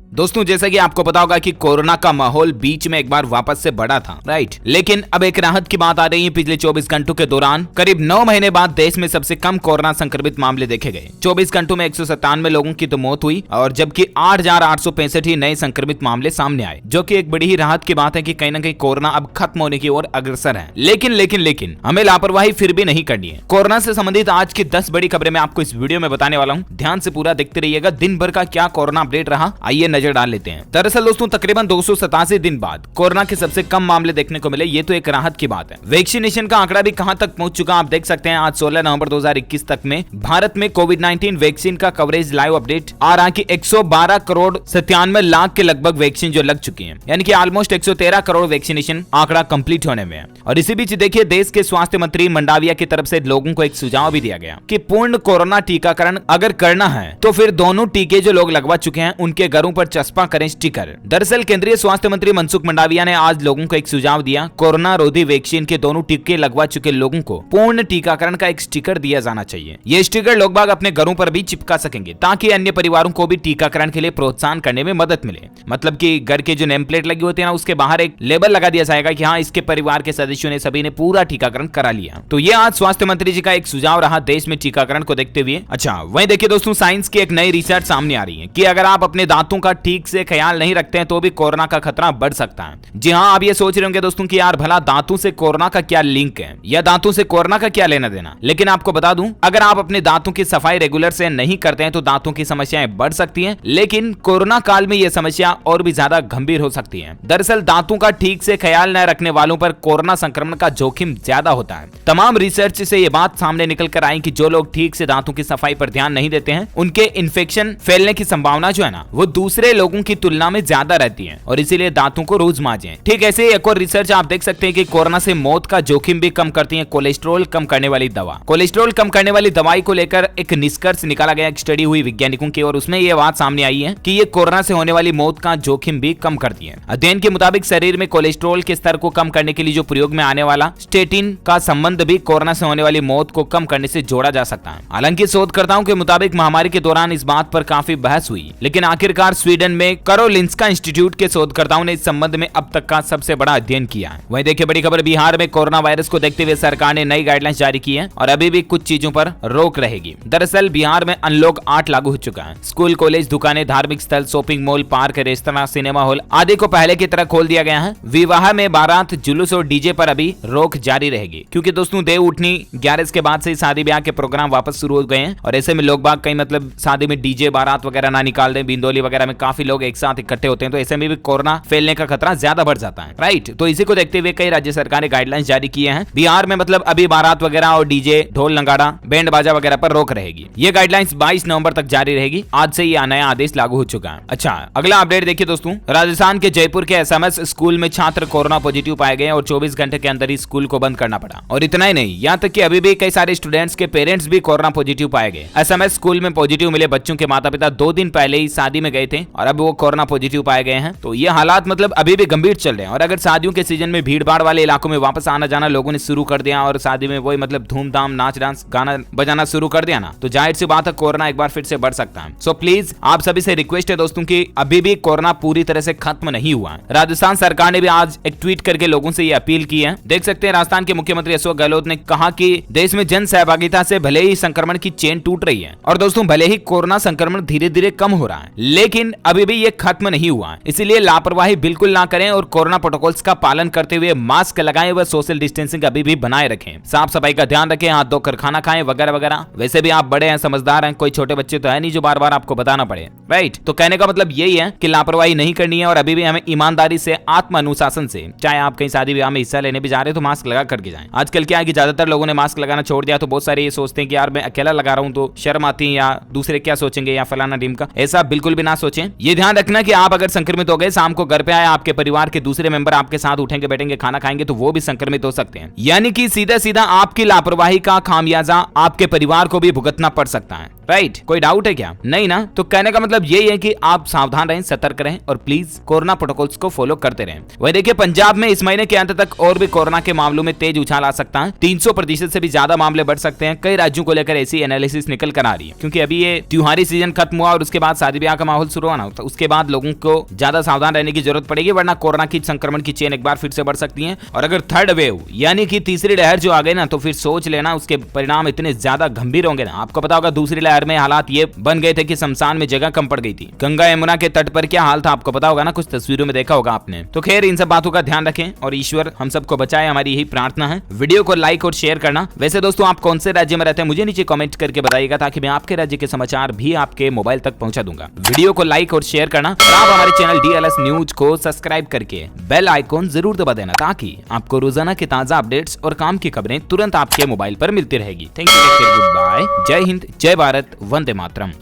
दोस्तों जैसा कि आपको पता होगा कि कोरोना का माहौल बीच में एक बार वापस से बढ़ा था, राइट। लेकिन अब एक राहत की बात आ रही है। पिछले 24 घंटों के दौरान करीब 9 महीने बाद देश में सबसे कम कोरोना संक्रमित मामले देखे गए। 24 घंटों में 197 लोगों की तो मौत हुई और जबकि 8,865 ही नए संक्रमित मामले सामने आए, जो कि एक बड़ी ही राहत की बात है कि कहीं ना कहीं कोरोना अब खत्म होने की ओर अग्रसर है। लेकिन हमें लापरवाही फिर भी नहीं करनी है। कोरोना से संबंधित आज की 10 बड़ी खबरें मैं आपको इस वीडियो में बताने वाला हूँ। ध्यान से पूरा देखते रहिएगा। दिन भर का क्या कोरोना अपडेट रहा, आइए नजर डाल लेते हैं। दरअसल दोस्तों तकरीबन 287 दिन बाद कोरोना के सबसे कम मामले देखने को मिले, ये तो एक राहत की बात है। वैक्सीनेशन का आंकड़ा भी कहां तक पहुंच चुका आप देख सकते हैं। आज 16 नवंबर 2021 तक में भारत में कोविड-19 वैक्सीन का कवरेज लाइव अपडेट आ रहा कि 112 करोड़ 97 लाख के लगभग वैक्सीन जो लग चुकी है, यानी कि ऑलमोस्ट 113 करोड़ वैक्सीनेशन आंकड़ा कंप्लीट होने में है। और इसी बीच देखिए देश के स्वास्थ्य मंत्री मंडाविया की तरफ से लोगों को एक सुझाव भी दिया गया कि पूर्ण कोरोना टीकाकरण अगर करना है तो फिर दोनों टीके जो लोग लगवा चुके हैं उनके घरों पर चस्पा करें स्टिकर। दरअसल केंद्रीय स्वास्थ्य मंत्री मनसुख मंडाविया ने आज लोगों को एक सुझाव दिया, कोरोना रोधी वैक्सीन के दोनों टीके लगवा चुके लोगों को पूर्ण टीकाकरण का एक स्टिकर दिया जाना चाहिए। ये स्टिकर लोग बाग अपने घरों पर भी चिपका सकेंगे ताकि अन्य परिवारों को भी टीकाकरण के लिए प्रोत्साहन करने में मदद मिले। मतलब कि घर के जो नेम प्लेट लगी होती है ना, उसके बाहर एक लेबल लगा दिया जाएगा कि हाँ इसके परिवार के सदस्यों ने सभी ने पूरा टीकाकरण करा लिया। तो ये आज स्वास्थ्य मंत्री जी का एक सुझाव रहा देश में टीकाकरण को देखते हुए। अच्छा वहीं देखिए दोस्तों साइंस की एक नई रिसर्च सामने आ रही है कि अगर आप अपने दांतों का ठीक से ख्याल नहीं रखते हैं तो भी कोरोना का खतरा बढ़ सकता है। जी हाँ, आप ये सोच रहे होंगे दोस्तों कि यार भला दांतों से कोरोना का क्या लिंक है या दांतों से कोरोना का क्या लेना देना। लेकिन आपको बता दूं, अगर आप अपने दांतों की सफाई रेगुलर से नहीं करते हैं तो दांतों की समस्याएं बढ़ सकती हैं, लेकिन कोरोना काल में यह समस्या और भी ज्यादा गंभीर हो सकती है। दरअसल दांतों का ठीक से ख्याल न रखने वालों पर कोरोना संक्रमण का जोखिम ज्यादा होता है। तमाम रिसर्च से यह बात सामने निकल कर आई कि जो लोग ठीक से दांतों की सफाई पर ध्यान नहीं देते हैं उनके इन्फेक्शन फैलने की संभावना जो है ना वो दूसरे लोगों की तुलना में ज्यादा रहती है और इसीलिए दांतों को रोज मांजें। ठीक ऐसे ही एक और रिसर्च आप देख सकते हैं कि कोरोना से मौत का जोखिम भी कम करती है कोलेस्ट्रॉल कम करने वाली दवा। कोलेस्ट्रॉल कम करने वाली दवाई को लेकर एक निष्कर्ष निकाला गया, एक स्टडी हुई वैज्ञानिकों की और उसमें यह बात सामने आई है कि ये कोरोना से होने वाली मौत का जोखिम भी कम करती है। अध्ययन के मुताबिक शरीर में कोलेस्ट्रॉल के स्तर को कम करने के लिए जो प्रयोग में आने वाला स्टेटिन का संबंध भी कोरोना से होने वाली मौत को कम करने से जोड़ा जा सकता है। हालांकि शोधकर्ताओं के मुताबिक महामारी के दौरान इस बात पर काफी बहस हुई, लेकिन आखिरकार स्वीडन में कारोलिंस्का इंस्टीट्यूट के शोधकर्ताओं ने इस संबंध में अब तक का सबसे बड़ा अध्ययन किया है। वहीं देखिए बड़ी खबर, बिहार में कोरोना वायरस को देखते हुए सरकार ने नई गाइडलाइंस जारी की है और अभी भी कुछ चीजों पर रोक रहेगी। दरअसल बिहार में अनलॉक 8 लागू हो चुका है। स्कूल, कॉलेज, दुकानें, धार्मिक स्थल, shopping mall, park, restaurant, cinema hall आदि को पहले की तरह खोल दिया गया है। विवाह में बारात, जुलूस और डीजे पर अभी रोक जारी रहेगी, क्योंकि दोस्तों देव उठनी 11 के बाद से शादी ब्याह के प्रोग्राम वापस शुरू हो गए हैं और ऐसे में लोग बाग कहीं मतलब शादी में डीजे बारात वगैरह ना निकाल दें। बिंदोली वगैरह में काफी लोग एक साथ इकट्ठे होते हैं, तो ऐसे में भी कोरोना फैलने का खतरा ज्यादा बढ़ जाता है, राइट। तो इसी को देखते हुए कई राज्य सरकार ने गाइडलाइंस जारी किए हैं। बिहार में मतलब अभी बारात वगैरह और डीजे, ढोल नगाड़ा, बैंड बाजा वगैरह पर रोक रहेगी। ये गाइडलाइंस 22 नवंबर तक जारी रहेगी। आज से यह नया आदेश लागू हो चुका है। अच्छा अगला अपडेट देखिए दोस्तों, राजस्थान के जयपुर के एसएमएस स्कूल में छात्र कोरोना पॉजिटिव पाए गए और 24 घंटे के अंदर ही स्कूल को बंद करना पड़ा। और इतना ही नहीं, यहाँ तक कि अभी भी कई सारे स्टूडेंट्स के पेरेंट्स भी कोरोना पॉजिटिव पाए गए। एसएमएस स्कूल में पॉजिटिव मिले बच्चों के माता पिता 2 दिन पहले ही शादी में गए थे और अब वो कोरोना पॉजिटिव पाए गए हैं। तो ये हालात मतलब अभी भी गंभीर चल रहे हैं। और अगर शादियों के सीजन में भीड़ भाड़ वाले इलाकों में वापस आना जाना लोगों ने शुरू कर दिया और शादी में वही मतलब धूमधाम नाच डांस गाना बजाना शुरू कर दिया ना, तो जाहिर सी बात है कोरोना एक बार फिर से बढ़ सकता है। सो प्लीज आप सभी से रिक्वेस्ट है दोस्तों कि अभी भी कोरोना पूरी तरह से खत्म नहीं हुआ है। राजस्थान सरकार ने भी आज एक ट्वीट करके लोगों से ये अपील की है। देख सकते हैं राजस्थान के मुख्यमंत्री अशोक गहलोत ने कहा कि देश में जन सहभागिता से भले ही संक्रमण की चेन टूट रही है और दोस्तों भले ही कोरोना संक्रमण धीरे धीरे कम हो रहा है, लेकिन अभी भी ये खत्म नहीं हुआ है। इसीलिए लापरवाही बिल्कुल ना करें और कोरोना प्रोटोकॉल्स का पालन करते हुए मास्क लगाएं व सोशल डिस्टेंसिंग अभी भी बनाए रखें। साफ सफाई का ध्यान रखें, हाथ धोकर खाना खाएं वगैरह वगैरह। वैसे भी आप बड़े हैं, समझदार हैं, कोई छोटे बच्चे तो है नहीं जो बार बार आपको बताना पड़े, राइट। तो कहने का मतलब यही है कि लापरवाही नहीं करनी है और अभी भी हमें ईमानदारी से, आत्म अनुशासन से, चाहे आप कहीं शादी ब्याह में हिस्सा लेने भी जा रहे हैं तो मास्क लगा करके जाएं। आजकल क्या है कि ज्यादातर लोगों ने मास्क लगाना छोड़ दिया, तो बहुत सारे ये सोचते हैं कि यार मैं अकेला लगा रहा हूं तो शर्म आती है या दूसरे क्या सोचेंगे या फलाना टीम का। ऐसा बिल्कुल भी ना सोचें। ये ध्यान रखना कि आप अगर संक्रमित हो गए, शाम को घर पे आए, आपके परिवार के दूसरे मेंबर आपके साथ उठेंगे बैठेंगे खाना खाएंगे तो वो भी संक्रमित हो सकते हैं। यानी कि सीधा सीधा आपकी लापरवाही का खामियाजा आपके परिवार को भी भुगतना पड़ सकता है। राइट, कोई डाउट है क्या? नहीं ना? तो कहने का मतलब यही है कि आप सावधान रहें, सतर्क रहें और प्लीज कोरोना प्रोटोकॉल्स को फॉलो करते रहें। वही देखिए, पंजाब में इस महीने के अंत तक और भी कोरोना के मामलों में तेज उछाल आ सकता है। 300% से भी ज्यादा मामले बढ़ सकते हैं। कई राज्यों को लेकर ऐसी एनालिसिस निकल कर आ रही है, क्योंकि अभी ये त्योहारी सीजन खत्म हुआ और उसके बाद शादी ब्याह का माहौल शुरू होना होता है। उसके बाद लोगों को ज्यादा सावधान रहने की जरूरत पड़ेगी, वरना कोरोना की संक्रमण की चेन एक बार फिर से बढ़ सकती है। और अगर थर्ड वेव यानी कि तीसरी लहर जो आ गई ना, तो फिर सोच लेना उसके परिणाम इतने ज्यादा गंभीर होंगे ना। आपको पता होगा दूसरी लहर में हालात ये बन गए थे कि शमशान में जगह कम पड़ गई थी। गंगा यमुना के तट पर क्या हाल था आपको पता होगा ना, कुछ तस्वीरों में देखा होगा आपने। तो खैर, इन सब बातों का ध्यान रखें और ईश्वर हम सबको बचाए, हमारी यही प्रार्थना है। वीडियो को लाइक और शेयर करना। वैसे दोस्तों, आप कौन से राज्य में रहते हैं मुझे नीचे कमेंट करके बताइएगा, ताकि मैं आपके राज्य के समाचार भी आपके मोबाइल तक पहुंचा दूंगा। वीडियो को लाइक और शेयर करना और आप हमारे चैनल DLS न्यूज को सब्सक्राइब करके बेल आइकॉन जरूर दबा देना, ताकि आपको रोजाना के ताजा अपडेट्स और काम की खबरें तुरंत आपके मोबाइल पर मिलती रहेगी। थैंक यू, गुड बाय, जय हिंद, जय भारत, वंदे मातरम।